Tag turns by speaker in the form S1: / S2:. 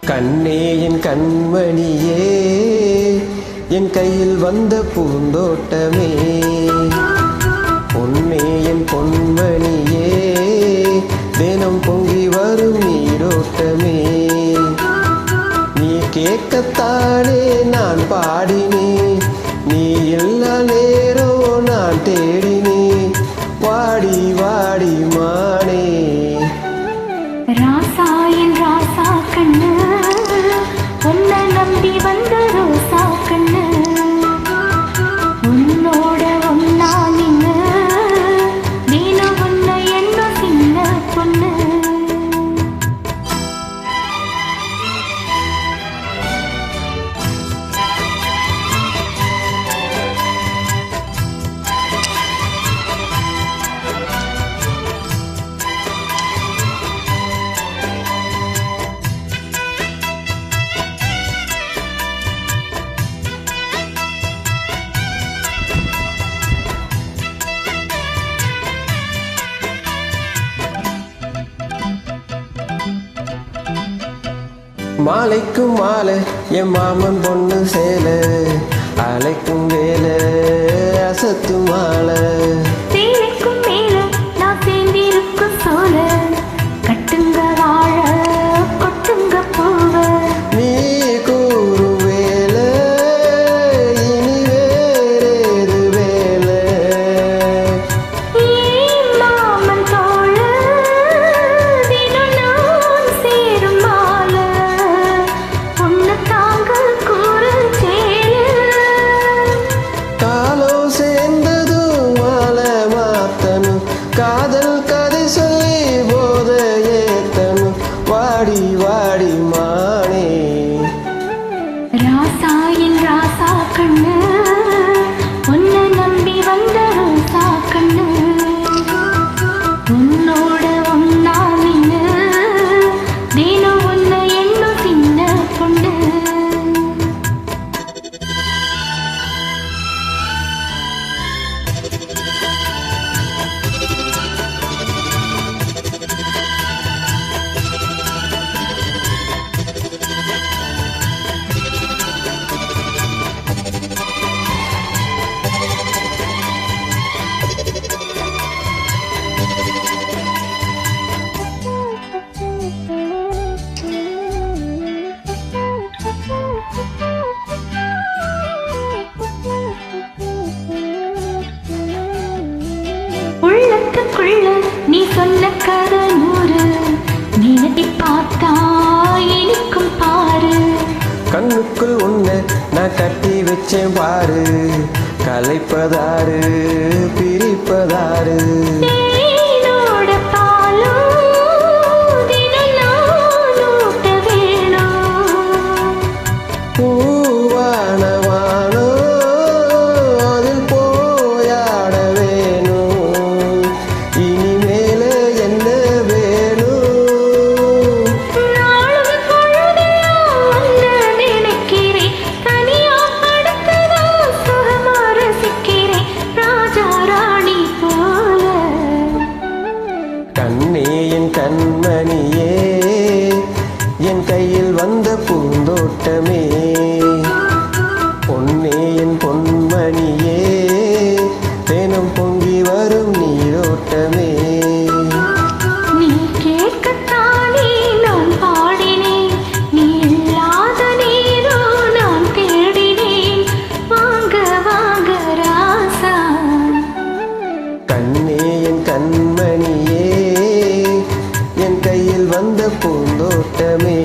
S1: கண்ணே என் கண்மணியே, என் கையில் வந்த பூந்தோட்டமே, பொன்னே என் பொன்மணியே, தினம் பொங்கி வரும் நீரோட்டமே. நீ கேட்கத்தானே நான் பாடினேன், நீ எல்லா நேரம் நான் தேடினேன், வாடி வாடி மானே.
S2: ராசா என் ராசா கண்ணு, உன்னை நம்பி வந்த ரோசா கண்ணு, உன்னோட ஒன்னா நின்னு தினம் உன்னை என்ன சின்ன பொண்ணு.
S1: மாலைக்கும் மாலை என் மாமன் பொண்ணு சேல, அலைக்கும் வேலை அசத்து மாலை.
S2: சேலைக்கும் மேல நான் சேர்ந்திருக்கும் சோல, கட்டுங்க வாழ கொட்டுங்க பூவ.
S1: நீ கூறும் வேலை இனி வேறேது வேலை.
S2: மாமன் தோழ தினம் நான் சேரும் மாலை, பொண்ணு தாங்க கூறு சேல.
S1: காலம் சேர்ந்ததும் மாலை மாத்தனும், காதல் கதை சொல்லி போத ஏத்தனும், வாடி வாடி மானே.
S2: ராசா என் ராசா கண்ணு, உன்னை நம்பி வந்த ரோசா கண்ணு, உன்னோட ஒன்னா நின்னு தினம் உன்னை என்ன சின்ன பொண்ணு. உள்ளத்துக்குள்ள நீ சொன்ன கதை நூறு, நினைத்தி பார்த்தா இனிக்கும் பாரு.
S1: கண்ணுக்குள் உன்னை நான் கட்டி வச்சேன் பாரு, கலைப்பதாரு பிரிப்பதாரு.
S2: தேனோட பாலும் தினம் நான் ஊட்ட வேணும்.
S1: பூவான வானோ அதில் போயாட வேணும், இனிமேல என்ன வேணும்.
S2: நாளும் பொழுதையும் உன்னை நினைக்கிறேன், தனியா படுத்துதான் சுகமா ரசிக்கிறேன், ராஜா ராணி போல.
S1: கண்ணே என் கண்மணியே, என் கையில் வந்த பூந்தோட்டமே, பொன்னே என் பொன்மணியே, தினம் பொங்கி வரும் நீரோட்டமே.
S2: நீ கேட்கத்தானே நான் பாடினேன், நீ இல்லாத நேரம் நான் தேடினேன், வாங்க வாங்க ராசா.
S1: கண்ணே என் கண்மணியே, என் கையில் வந்த பூந்தோட்டமே.